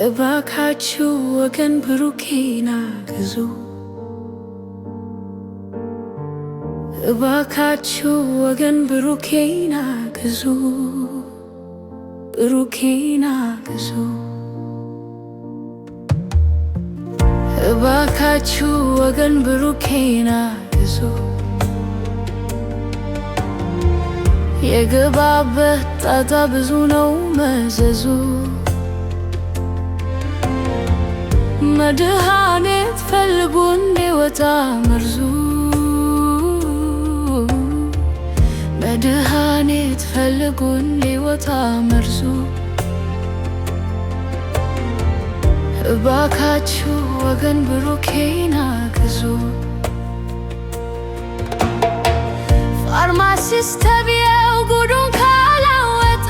እባካችሁ ወገን ብሩኬን አግዙ፣ እባካችሁ ወገን ብሩኬን አግዙ፣ ብሩኬን አግዙ። እባካችሁ ወገን ብሩኬን አግዙ፣ የገባበት ጣጣ ብዙ ነው መዘዙ። መድኃኒት ፈልጉ እንዲወጣ መርዙ፣ መድኃኒት ፈልጉ እንዲወጣ መርዙ። እባካችሁ ወገን ብሩኬን አግዙ። ፋርማሲስት ተብዬው ጉዱን ካላወጣ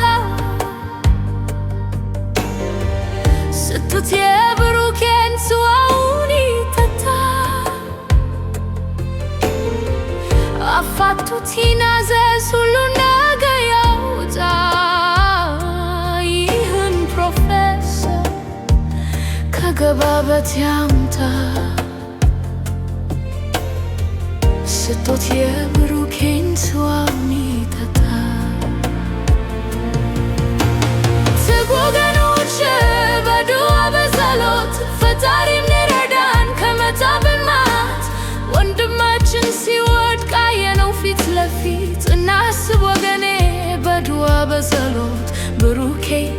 ስትት የብሩኬን ጽዋውን ይጠጣ። አፋቱት ይናዘዝ ሁሉን ነገር ያውጣ። ይህን ፕሮፌሰር ከገባበት ያምጣ። ስቶት የብሩኬን ጽዋውን ይጠጣ። ትጉ ወገኖች በዱዓ በጸሎት ፈጣሪ እንዲረዳን ከመጣብን ማት። ወንድማችን ሲወድቅ አየነው ፊት ለፊት። እናስብ ወገኔ በዱዓ በጸሎት ብሩኬን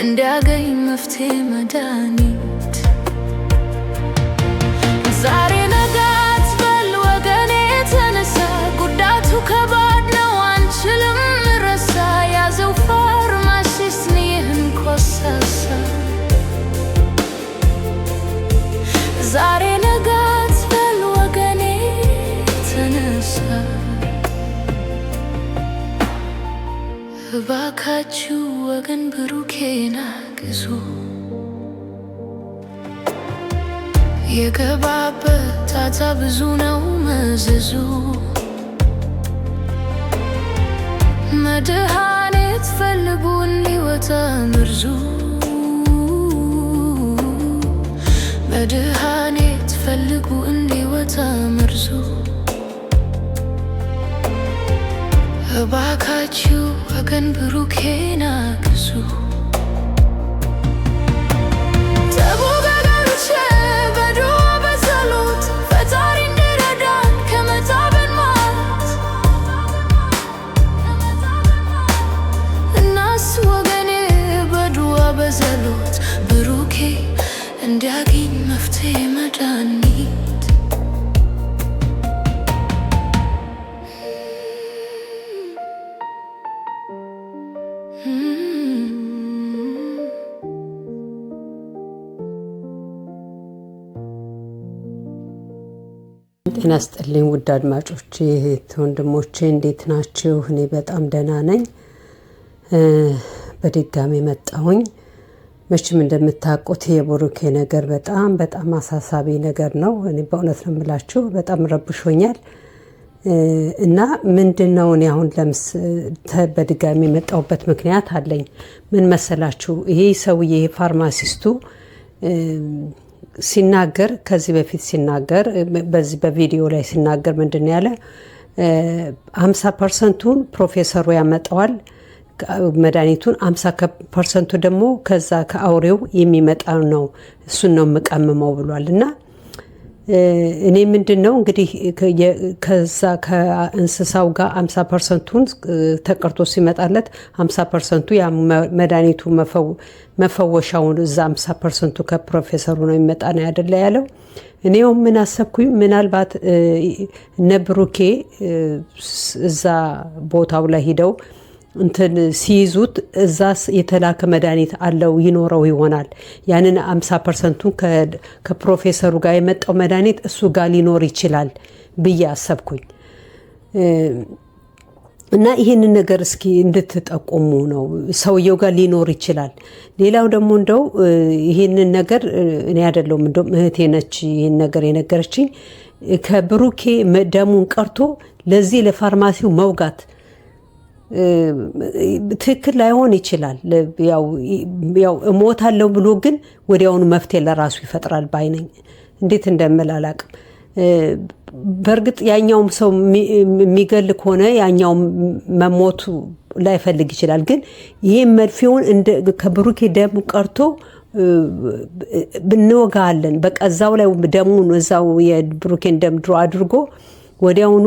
እንዲያገኝ መፍትሄ መድኃኒት። ዛሬ ነገ አትበል ወገኔ ተነሳ። ጉዳቱ ከባድ ነው አንችልም ረሳ። ያዘው ፋርማሲስት ይህን ኮሰሳ። ዛሬ ነገ አትበል ወገኔ ተነሳ። እባካችሁ ወገን ብሩኬን አግዙ። የገባበት ጣጣ ብዙ ነው መዘዙ። መድኃኒት ፈልጉ እንዲወጣ መርዙ፣ መድኃኒት ፈልጉ እንዲወጣ መርዙ። እባካችሁ ወገን ብሩኬን አግዙ። በዱዓ በጸሎት ፈጣሪ እንዲረዳን ከመጣብን ማት። እናስ ወገኔ በዱዓ በጸሎት ብሩኬ እንዲያገኝ መፍትሄ መድኃኒት። ጤና ይስጥልኝ ውድ አድማጮቼ ወንድሞቼ እንዴት ናችሁ? እኔ በጣም ደህና ነኝ። በድጋሚ መጣሁኝ። መቼም እንደምታውቁት የብሩኬ ነገር በጣም በጣም አሳሳቢ ነገር ነው። እኔ በእውነት ነው የምላችሁ በጣም ረብሾኛል። እና ምንድነው እኔ አሁን በድጋሚ የመጣሁበት ምክንያት አለኝ። ምን መሰላችሁ? ይሄ ሰውዬ ፋርማሲስቱ ሲናገር ከዚህ በፊት ሲናገር በዚህ በቪዲዮ ላይ ሲናገር ምንድን ያለ 50% ፕሮፌሰሩ ያመጣዋል መድኃኒቱን፣ 50% ደግሞ ከዛ ከአውሬው የሚመጣ ነው፣ እሱን ነው የምቀምመው ብሏል። እና እኔ ምንድነው እንግዲህ ከዛ ከእንስሳው ጋር 50%ቱን ተቀርቶ ሲመጣለት 50%ቱ ያ መድኃኒቱ መፈወሻውን እዛ 50%ቱ ከፕሮፌሰሩ ነው የሚመጣ ነው አይደለ ያለው። እኔው ምን አሰብኩኝ፣ ምናልባት እነ ብሩኬ እዛ ቦታው ላይ ሄደው እንትን ሲይዙት እዛ የተላከ መድኃኒት አለው ይኖረው ይሆናል። ያንን 50%ቱን ከፕሮፌሰሩ ጋር የመጣው መድኃኒት እሱ ጋር ሊኖር ይችላል ብዬ አሰብኩኝ። እና ይሄንን ነገር እስኪ እንድትጠቁሙ ነው። ሰውየው ጋር ሊኖር ይችላል። ሌላው ደግሞ እንደው ይሄንን ነገር እኔ አይደለሁም እንደው እህቴ ነች ይሄን ነገር የነገረችኝ። ከብሩኬ ደሙን ቀርቶ ለዚህ ለፋርማሲው መውጋት ትክክል ላይሆን ይችላል። ያው እሞታለሁ ብሎ ግን ወዲያውኑ መፍትሄ ለራሱ ይፈጥራል ባይነኝ። እንዴት እንደምላላቅም በእርግጥ ያኛውም ሰው የሚገል ከሆነ ያኛው መሞቱ ላይፈልግ ይችላል። ግን ይሄ መድፌውን ከብሩኬ ደም ቀርቶ ብንወጋለን በቃ እዛው ላይ ደሙን እዛው የብሩኬን ደም ድሮ አድርጎ ወዲያውኑ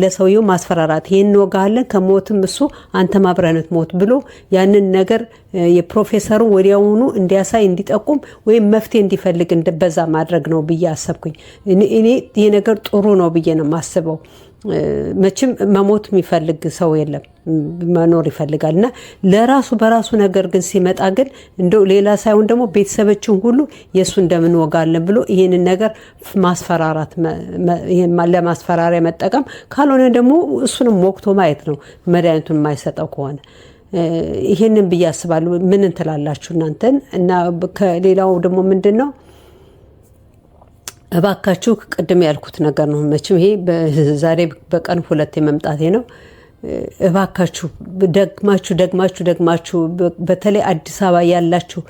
ለሰውየው ማስፈራራት ይሄን እንወጋለን ከሞትም እሱ አንተ ማብረነት ሞት ብሎ ያንን ነገር የፕሮፌሰሩ ወዲያውኑ እንዲያሳይ እንዲጠቁም ወይም መፍትሄ እንዲፈልግ በዛ ማድረግ ነው ብዬ አሰብኩኝ። እኔ ይሄ ነገር ጥሩ ነው ብዬ ነው የማስበው። መቼም መሞት የሚፈልግ ሰው የለም፣ መኖር ይፈልጋል። እና ለራሱ በራሱ ነገር ግን ሲመጣ ግን እንደው ሌላ ሳይሆን ደግሞ ቤተሰቦችን ሁሉ የእሱ እንደምንወጋለን ብሎ ይህንን ነገር ማስፈራራት፣ ለማስፈራሪያ መጠቀም፣ ካልሆነ ደግሞ እሱንም ወቅቶ ማየት ነው መድኃኒቱን የማይሰጠው ከሆነ። ይህንን ብዬ አስባለሁ። ምን እንትላላችሁ እናንተን? እና ከሌላው ደግሞ ምንድን ነው እባካችሁ ቅድም ያልኩት ነገር ነው። መቼም ይሄ ዛሬ በቀን 2 መምጣቴ ነው። እባካችሁ ደግማችሁ በተለይ አዲስ አበባ ያላችሁ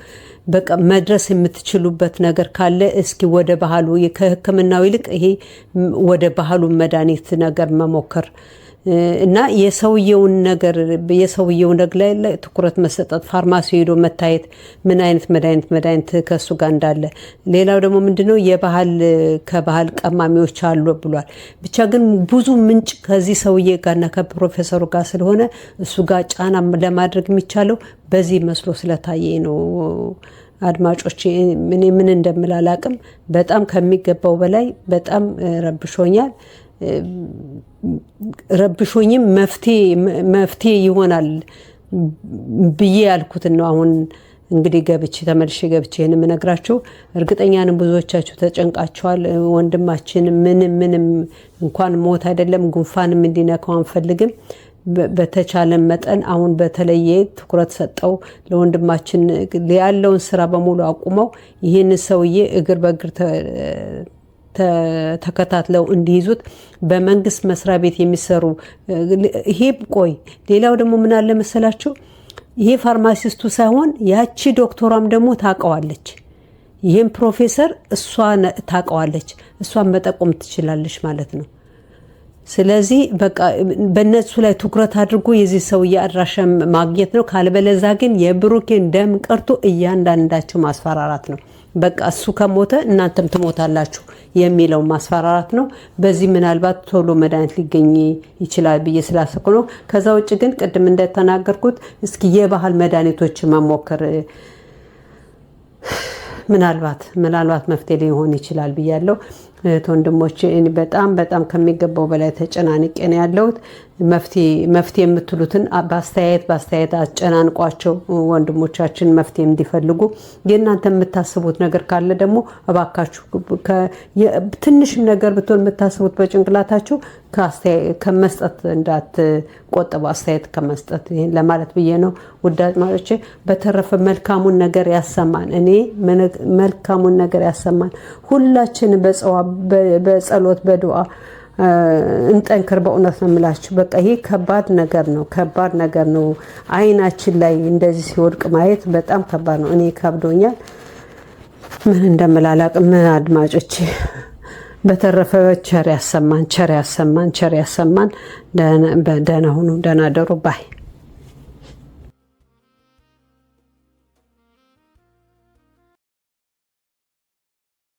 በቃ መድረስ የምትችሉበት ነገር ካለ እስኪ ወደ ባህሉ ከሕክምናው ይልቅ ይሄ ወደ ባህሉ መድኃኒት ነገር መሞከር እና የሰውየውን ነገር ላይ ትኩረት መሰጠት፣ ፋርማሲ ሄዶ መታየት ምን አይነት መድኃኒት ከሱ ጋር እንዳለ። ሌላው ደግሞ ምንድነው ከባህል ቀማሚዎች አሉ ብሏል። ብቻ ግን ብዙ ምንጭ ከዚህ ሰውዬ ጋርና ከፕሮፌሰሩ ጋር ስለሆነ እሱ ጋር ጫና ለማድረግ የሚቻለው በዚህ መስሎ ስለታየ ነው። አድማጮች እኔ ምን እንደምላላቅም በጣም ከሚገባው በላይ በጣም ረብሾኛል። ረብሾኝም መፍትሄ ይሆናል ብዬ ያልኩትን ነው አሁን እንግዲህ ተመልሼ ገብቼ ይህን የምነግራችሁ። እርግጠኛ ነኝ ብዙዎቻችሁ ተጨንቃችኋል። ወንድማችን ምንም እንኳን ሞት አይደለም ጉንፋንም እንዲነካው አንፈልግም። በተቻለ መጠን አሁን በተለየ ትኩረት ሰጠው ለወንድማችን ያለውን ስራ በሙሉ አቁመው ይህን ሰውዬ እግር በእግር ተከታትለው እንዲይዙት በመንግስት መስሪያ ቤት የሚሰሩ ይሄ ቆይ ሌላው ደግሞ ምን አለ መሰላችሁ? ይሄ ፋርማሲስቱ ሳይሆን ያቺ ዶክተሯም ደግሞ ታውቀዋለች። ይሄን ፕሮፌሰር እሷ ታውቀዋለች። እሷን መጠቆም ትችላለች ማለት ነው። ስለዚህ በቃ በእነሱ ላይ ትኩረት አድርጎ የዚህ ሰውዬ አድራሻ ማግኘት ነው። ካልበለዛ ግን የብሩኬን ደም ቀርቶ እያንዳንዳቸው ማስፈራራት ነው። በቃ እሱ ከሞተ እናንተም ትሞታላችሁ የሚለው ማስፈራራት ነው። በዚህ ምናልባት ቶሎ መድኃኒት ሊገኝ ይችላል ብዬ ስላሰብኩ ነው። ከዛ ውጭ ግን ቅድም እንደተናገርኩት እስኪ የባህል መድኃኒቶች መሞከር ምናልባት መፍትሄ ሊሆን ይችላል ብያለሁ። ወንድሞቼ በጣም ከሚገባው በላይ ተጨናንቄ ነው ያለሁት። መፍትሄ የምትሉትን በአስተያየት አጨናንቋቸው ወንድሞቻችን መፍትሄ እንዲፈልጉ። የእናንተ የምታስቡት ነገር ካለ ደግሞ እባካችሁ ትንሽም ነገር ብትሆን የምታስቡት በጭንቅላታችሁ ከመስጠት እንዳትቆጥቡ፣ አስተያየት ከመስጠት ይሄን ለማለት ብዬ ነው። ውድ አድማጮቼ በተረፈ መልካሙን ነገር ያሰማን። እኔ መልካሙን ነገር ያሰማን። ሁላችን በጸሎት በዱዓ እንጠንክር። በእውነት ነው የምላችሁ። በቃ ይሄ ከባድ ነገር ነው። አይናችን ላይ እንደዚህ ሲወድቅ ማየት በጣም ከባድ ነው። እኔ ከብዶኛል። ምን እንደምላላቅ ምን አድማጮቼ። በተረፈ ቸር ያሰማን። ደህና ሁኑ። ደህና ደሩ ባይ